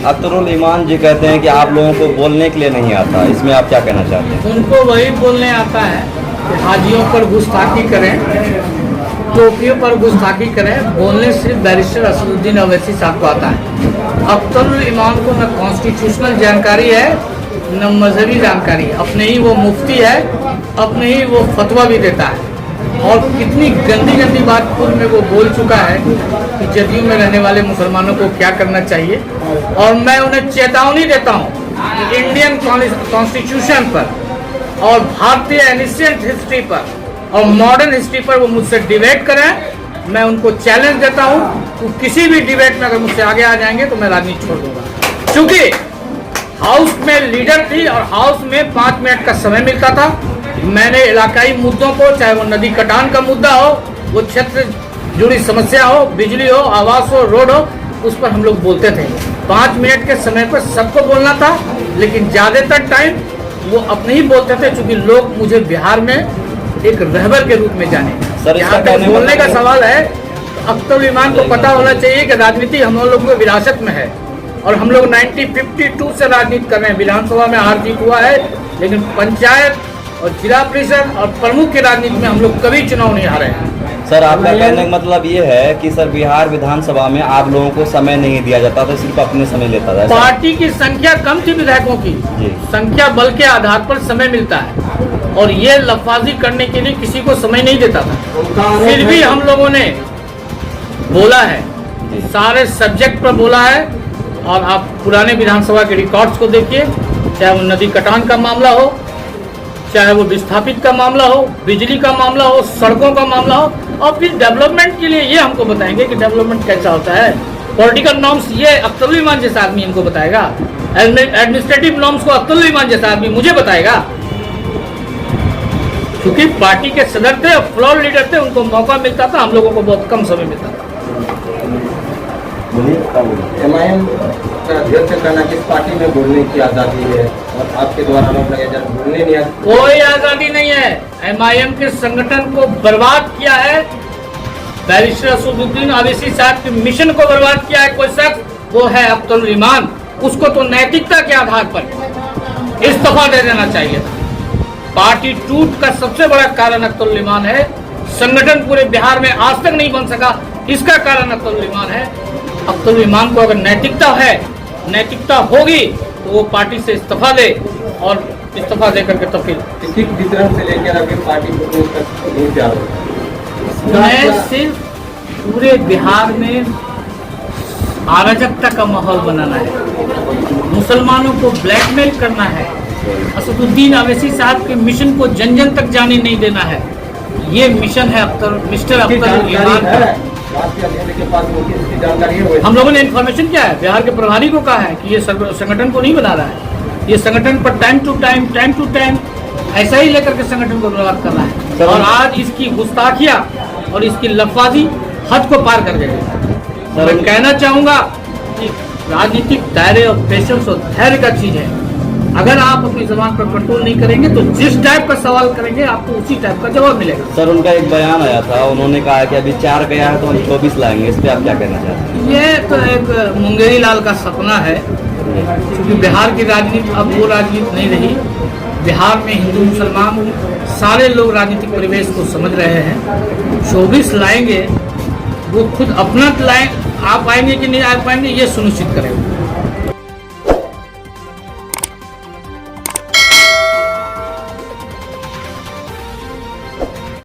अख्तरुल ईमान जी कहते हैं कि आप लोगों को बोलने के लिए नहीं आता, इसमें आप क्या कहना चाहते हैं? उनको वही बोलने आता है कि हाजियों पर गुस्ताखी करें, टोपियों पर गुस्ताखी करें, बोलने सिर्फ बैरिस्टर असदुद्दीन अवैसी साहब को आता है। अख्तरुल ईमान को न कॉन्स्टिट्यूशनल जानकारी है न मजहबी जानकारी, अपने ही वो मुफ्ती है, अपने ही वो फतवा भी देता है। और कितनी गंदी गंदी बात पूर्व में वो बोल चुका है कि जदयू में रहने वाले मुसलमानों को क्या करना चाहिए। और मैं उन्हें चेतावनी देता हूँ कि इंडियन कॉन्स्टिट्यूशन पर और भारतीय एनिशिएंट हिस्ट्री पर और मॉडर्न हिस्ट्री पर वो मुझसे डिबेट करें। मैं उनको चैलेंज देता हूँ कि किसी भी डिबेट में अगर मुझसे आगे आ जाएंगे तो मैं राजनीति छोड़ दूंगा। क्योंकि हाउस में लीडर थी और हाउस में 5 मिनट का समय मिलता था। मैंने इलाकाई मुद्दों को, चाहे वो नदी कटान का मुद्दा हो, वो क्षेत्र जुड़ी समस्या हो, बिजली हो, आवास हो, रोड हो, उस पर हम लोग बोलते थे। 5 मिनट के समय पर सबको बोलना था, लेकिन ज़्यादातर टाइम वो अपने ही बोलते थे, क्योंकि लोग मुझे बिहार में एक रहबर के रूप में जाने। यहाँ तक बोलने का सवाल है, अख्तरुल ईमान को पता होना चाहिए कि राजनीति हम लोगों की विरासत में है और हम लोग 1952 से राजनीति कर रहे हैं। विधानसभा में हार जीत हुआ है, लेकिन पंचायत और जिला परिषद और प्रमुख की राजनीति में हम लोग कभी चुनाव नहीं हारे हैं। सर, आपका कहने का मतलब ये है कि सर बिहार विधानसभा में आप लोगों को समय नहीं दिया जाता था, सिर्फ अपने समय लेता था? पार्टी की संख्या कम थी, विधायकों की संख्या बल के आधार पर समय मिलता है और ये लफाजी करने के लिए किसी को समय नहीं देता था। फिर भी हम लोगों ने बोला है, सारे सब्जेक्ट पर बोला है। और आप पुराने विधानसभा के रिकॉर्ड्स को देखिए, चाहे वो नदी कटान का मामला हो, चाहे वो विस्थापित का मामला हो, बिजली का मामला हो, सड़कों का मामला हो, और फिर डेवलपमेंट के लिए ये हमको बताएंगे कि डेवलपमेंट कैसा होता है। पॉलिटिकल नॉर्म्स ये अख्तरुल ईमान जैसा आदमी इनको बताएगा, एडमिनिस्ट्रेटिव नॉर्म्स को अख्तरुल ईमान जैसा आदमी मुझे बताएगा। क्योंकि पार्टी के सदर थे और फ्लोर लीडर थे, उनको मौका मिलता था, हम लोगों को बहुत कम समय मिलता था। MIM का अध्यक्ष कहना कि इस पार्टी में बोलने की आज़ादी है और आपके द्वारा आरोप लगाया जा रहा है बोलने नहीं आती। कोई आज़ादी नहीं है। MIM के संगठन को बर्बाद किया है बैरिस्टर असदुद्दीन अवैसी साहब के मिशन को बर्बाद किया है कोई शख्स, वो है अख्तरुल ईमान। उसको तो नैतिकता के आधार पर इस्तीफा दे देना चाहिए था। पार्टी टूट का सबसे बड़ा कारण अख्तरुल ईमान है। संगठन पूरे बिहार में आज तक नहीं बन सका, इसका कारण अख्तरुल ईमान है। अख्तरुल ईमान को अगर नैतिकता है, नैतिकता होगी तो वो पार्टी से इस्तीफा दे और इस्तीफा दे करके तो फिर किसी वितरण से लेकर अभी पार्टी को मैं सिर्फ पूरे बिहार में अराजकता का माहौल बनाना है, मुसलमानों को ब्लैकमेल करना है, असदुद्दीन अवैसी साहब के मिशन को जन जन तक जाने नहीं देना है। ये मिशन है मिस्टर अख्तरुल ईमान का। हम लोगों ने इन्फॉर्मेशन क्या है, बिहार के प्रभारी को कहा है कि ये संगठन को नहीं बना रहा है, ये संगठन पर टाइम टू टाइम ऐसा ही लेकर के संगठन को बर्बाद कर रहा है। और आज इसकी गुस्ताखियां और इसकी लफाजी हद को पार कर गई। मैं कहना चाहूंगा कि राजनीतिक दायरे और पेशेंस और धैर्य का चीज है। अगर आप अपनी जबान पर कंट्रोल नहीं करेंगे तो जिस टाइप का सवाल करेंगे आपको उसी टाइप का जवाब मिलेगा। सर, उनका एक बयान आया था, उन्होंने कहा कि अभी 4 गया है तो हम 24 लाएंगे। इस पे आप क्या कहना चाहते हैं? ये तो एक मुंगेरी लाल का सपना है, क्योंकि बिहार की राजनीति अब वो राजनीति नहीं रही। बिहार में हिंदू मुसलमान सारे लोग राजनीतिक परिवेश को समझ रहे हैं। 24 लाएंगे, वो खुद अपना लाएं, आ पाएंगे कि नहीं आ पाएंगे ये सुनिश्चित करेंगे।